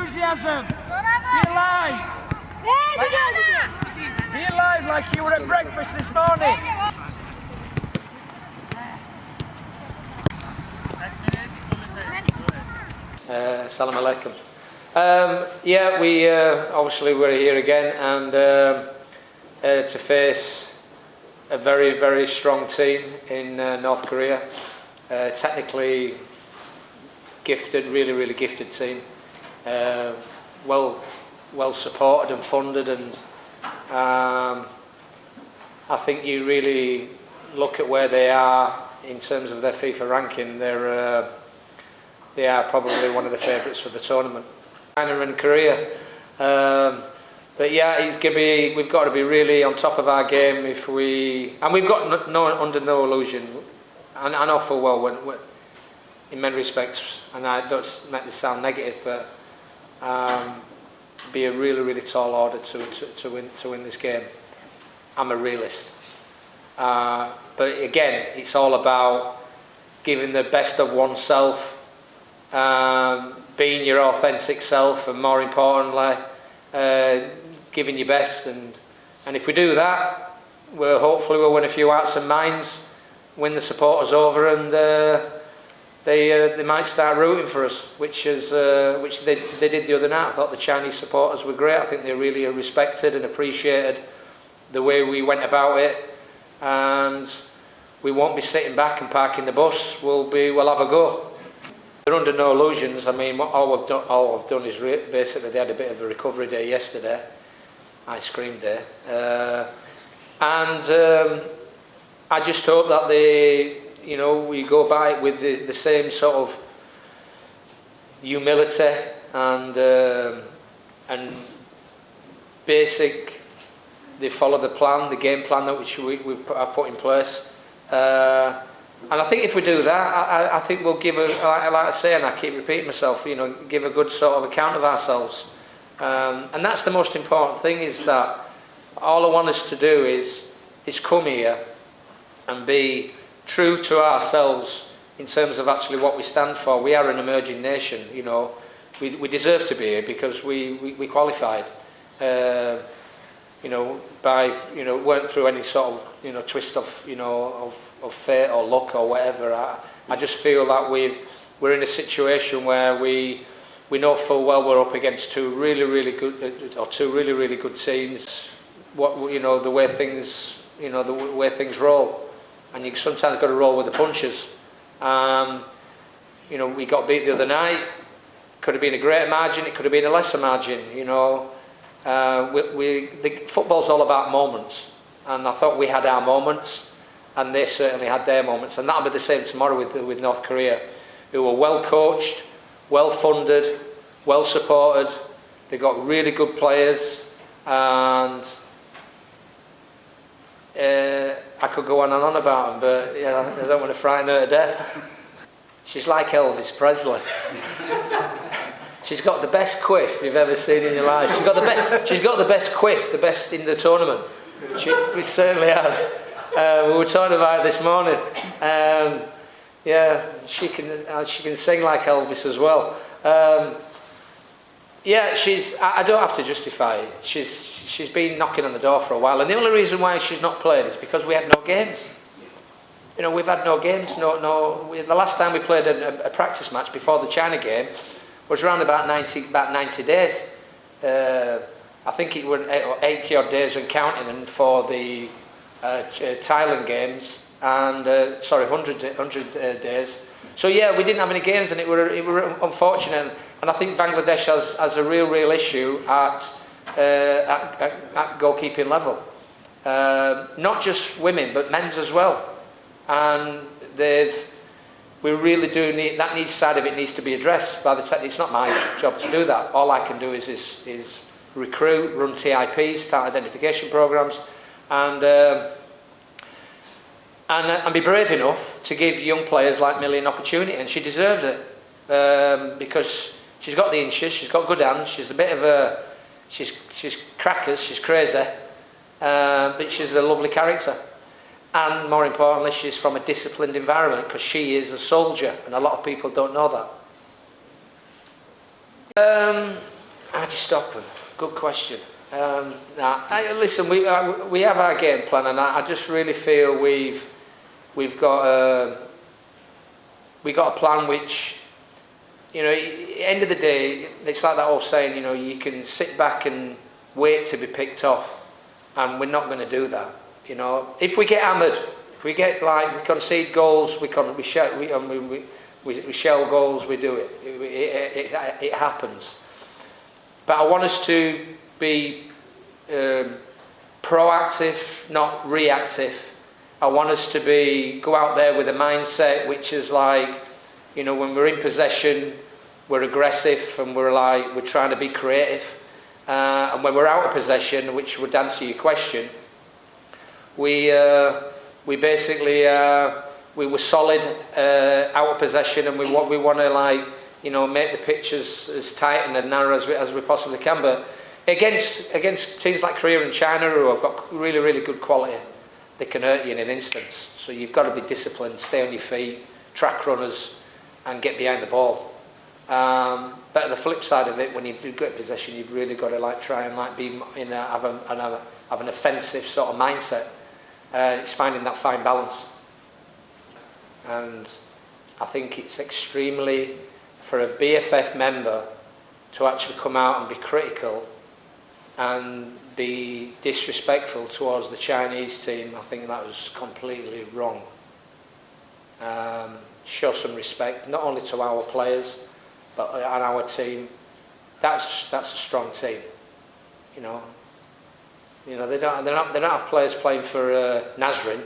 enthusiasm. Be alive. Be alive like you were at breakfast this morning. Salam alaikum. Yeah, we obviously we're here again, and to face a very, very strong team in North Korea. Technically gifted, really, really gifted team. Well supported and funded, and I think you really look at where they are in terms of their FIFA ranking. They are probably one of the favourites for the tournament. China and Korea. But yeah, we've got to be really on top of our game if we... And we've got under no illusion. And I know full well when, in many respects, and I don't make this sound negative, but be a really, really tall order to win this game. I'm a realist. But again, it's all about giving the best of oneself, being your authentic self, and more importantly, giving your best. And if we do that, hopefully we'll win a few hearts and minds, win the supporters over, and they might start rooting for us, which they did the other night. I thought the Chinese supporters were great. I think they really respected and appreciated the way we went about it, and we won't be sitting back and parking the bus. We'll have a go. They're under no illusions. I mean, all I've done is basically they had a bit of a recovery day yesterday, ice cream day, and I just hope that we go by it with the same sort of humility and basic. They follow the plan, the game plan that I've put in place. And I think if we do that, I think we'll give like I say, and I keep repeating myself, give a good sort of account of ourselves. And that's the most important thing, is that all I want us to do is come here and be true to ourselves in terms of actually what we stand for. We are an emerging nation, we deserve to be here because we qualified. Weren't through any sort of twist of fate or luck or whatever. I just feel that we're in a situation where we know full well we're up against two really, really good teams. The way things roll, and you sometimes got to roll with the punches. We got beat the other night. Could have been a greater margin. It could have been a lesser margin. The football's all about moments, and I thought we had our moments, and they certainly had their moments, and that'll be the same tomorrow with North Korea, who were well coached, well funded, well supported. They got really good players, and I could go on and on about them, but I don't want to frighten her to death. She's like Elvis Presley. She's got the best quiff you've ever seen in your life. She's got the best quiff, the best in the tournament. She certainly has. We were talking about it this morning. She can sing like Elvis as well. I don't have to justify it. She's been knocking on the door for a while, and the only reason why she's not played is because we had no games. We've had no games. The last time we played a practice match before the China game was around about 90 days. I think it were 80 odd days when counting, and for the Thailand games, and 100 days. So yeah, we didn't have any games, and it were unfortunate. And I think Bangladesh has a real issue at goalkeeping level, not just women but men's as well. And we really do need that. Side of it needs to be addressed. It's not my job to do that. All I can do is recruit, run TIPs, talent identification programs, and be brave enough to give young players like Millie an opportunity, and she deserves it because she's got the inches, she's got good hands, she's a bit of a she's crackers, she's crazy, but she's a lovely character. And more importantly, she's from a disciplined environment, because she is a soldier, and a lot of people don't know that. How'd you stop them? Good question. Listen, we have our game plan, and I just really feel we've got a plan which, you know, at the end of the day, it's like that old saying, you know, you can sit back and wait to be picked off, and we're not going to do that. You know, if we get hammered, if we get we concede goals, we shell goals, we do it. It happens. But I want us to be proactive, not reactive. I want us to go out there with a mindset which is like, you know, when we're in possession, we're aggressive and we're trying to be creative. And when we're out of possession, which would answer your question, we basically we were solid out of possession, and we want to, you know, make the pitch as tight and as narrow as we possibly can. But against teams like Korea and China, who have got really, really good quality, they can hurt you in an instant. So you've got to be disciplined, stay on your feet, track runners, and get behind the ball. But the flip side of it, when you do get possession, you've really got to try and have an offensive sort of mindset. It's finding that fine balance. And I think it's extremely, for a BFF member to actually come out and be critical and be disrespectful towards the Chinese team, I think that was completely wrong. Show some respect, not only to our players, but on our team. That's a strong team. You know, they don't have players playing for Nazrin.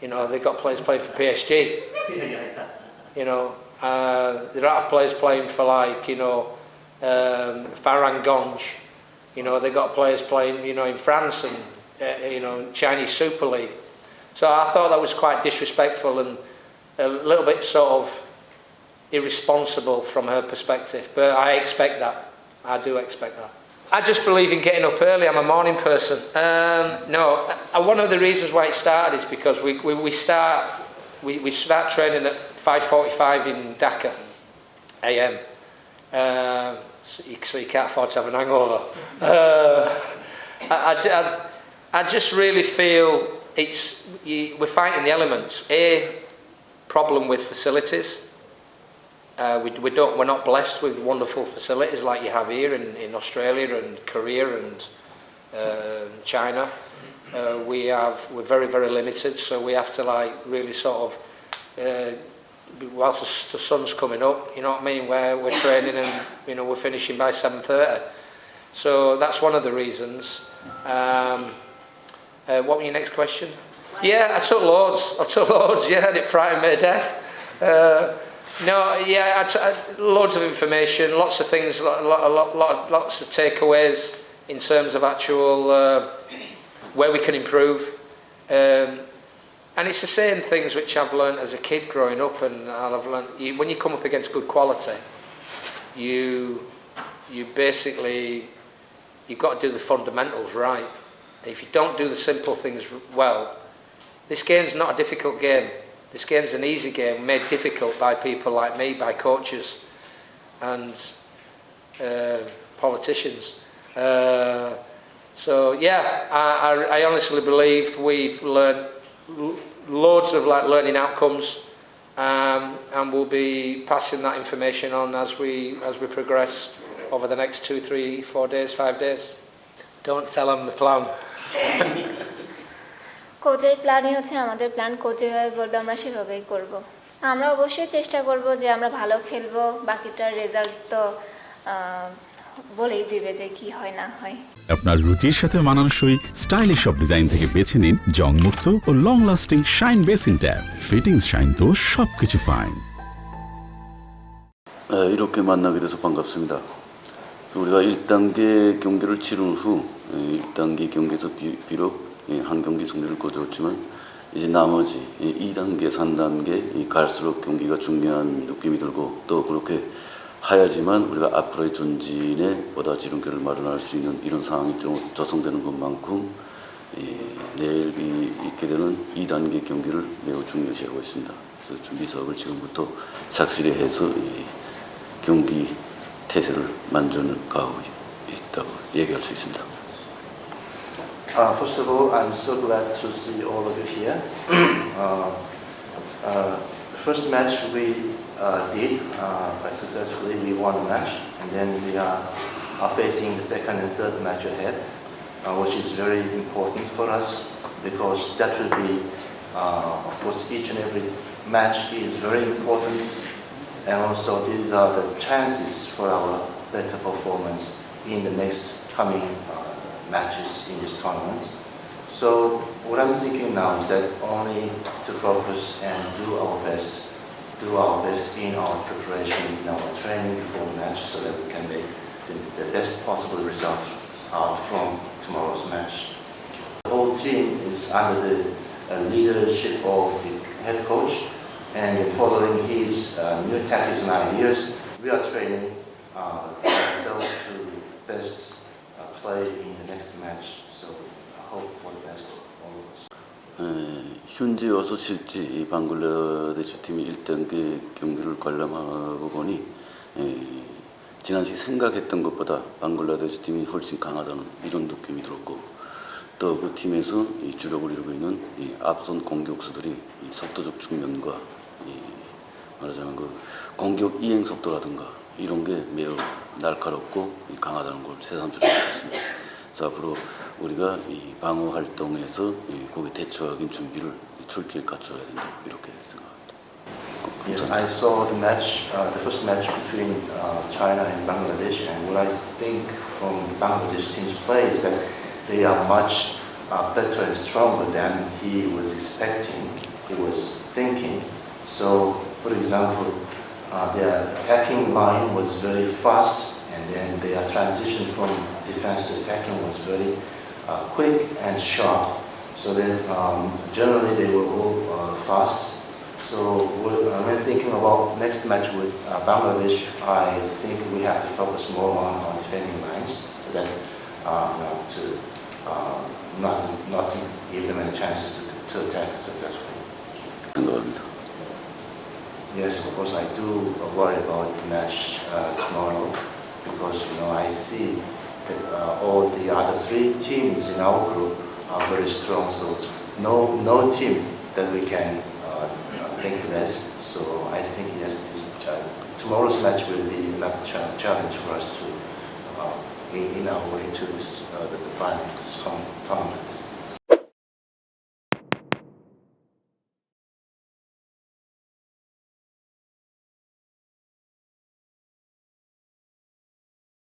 You know, they've got players playing for PSG. You know, they don't have players playing for Farangonge. You know, they've got players playing, you know, in France and Chinese Super League. So I thought that was quite disrespectful and a little bit sort of irresponsible from her perspective. But I expect that. I do expect that. I just believe in getting up early. I'm a morning person. One of the reasons why it started is because we start training at 5:45 in Dhaka AM. So you can't afford to have an hangover. I just really feel we're fighting the elements. Problem with facilities. We're not blessed with wonderful facilities like you have here in Australia and Korea and China. We're very, very limited, so we have to really sort of whilst the sun's coming up, you know what I mean, where we're training and, you know, we're finishing by 7:30. So that's one of the reasons. What were your next question? Yeah, I took loads, yeah, and it frightened me to death. Loads of information, lots of things, lots of takeaways in terms of actual where we can improve. And it's the same things which I've learned as a kid growing up, and I've learned when you come up against good quality, you've got to do the fundamentals right. And if you don't do the simple things well, this game's not a difficult game. This game's an easy game, made difficult by people like me, by coaches and politicians. I honestly believe we've learned loads of learning outcomes, and we'll be passing that information on as we progress over the next 2, 3, 4 days, 5 days. Don't tell them the plan. কোচের প্ল্যানই হচ্ছে আমাদের plan, coach যেভাবে বলবে আমরা সেভাবেই করব। আমরা অবশ্যই চেষ্টা করব যে আমরা ভালো খেলবো, বাকিটার রেজাল্ট তো বলেই দিবে যে কি হয় না হয়। আপনার রুচির সাথে মানানসই স্টাইলিশ সব ডিজাইন থেকে বেছে নিন জংমুক্ত ও long lasting shine basin tap. Fittings shine তো সবকিছু fine. 이렇게 만나게 돼서 반갑습니다. 우리가 1단계 경기를 치른 후 1단계 경기에서 비록 한 경기 승리를 거두었지만 이제 나머지 2단계, 3단계 갈수록 경기가 중요한 느낌이 들고 또 그렇게 하야지만 우리가 앞으로의 전진에 보다 지름길을 마련할 수 있는 이런 상황이 좀 조성되는 것만큼 내일 있게 되는 2단계 경기를 매우 중요시하고 있습니다. 그래서 준비 사업을 지금부터 착실히 해서 경기 태세를 만전을 가하고 있다고 얘기할 수 있습니다. First of all, I'm so glad to see all of you here. First match we did quite successfully. We won the match, and then we are facing the second and third match ahead, which is very important for us because that will be, of course, each and every match is very important, and also these are the chances for our better performance in the next coming matches in this tournament. So what I'm thinking now is that only to focus and do our best in our preparation, in our training before the match, so that we can make the best possible result from tomorrow's match. The whole team is under the leadership of the head coach, and following his new tactics and ideas, we are training ourselves to best play in the next match. So I hope for the best all of us. 현재 와서 실제 이 방글라데시 팀이 1단계 경기를 관람하고 보니 지난시 생각했던 것보다 방글라데시 팀이 훨씬 강하다는 이런 느낌이 들었고, 또 그 팀에서 이 주력을 이루고 있는 이 앞선 공격수들이 이 속도적 측면과 말하자면 그 공격 이행 속도라든가 이런 게 매우 날카롭고 강하다는 걸 새삼스럽게 느꼈습니다. 그래서 앞으로 우리가 이 방어 활동에서 거기에 대처하기 준비를 철저히 갖춰야 된다 이렇게 생각합니다. Yes, I saw the match, the first match between China and Bangladesh, and what I think from Bangladesh team's play is that they are much better and stronger than he was expecting, he was thinking. So, for example, their attacking line was very fast, and then their transition from defense to attacking was very quick and sharp. So then, generally they were all fast. So when thinking about next match with Bangladesh, I think we have to focus more on defending lines, so that not to give them any chances to attack successfully. 생각합니다. Yes, of course, I do worry about the match tomorrow because I see that all the other three teams in our group are very strong. So no team that we can think less. So I think yes, tomorrow's match will be another challenge for us to in our way to this the final tournament.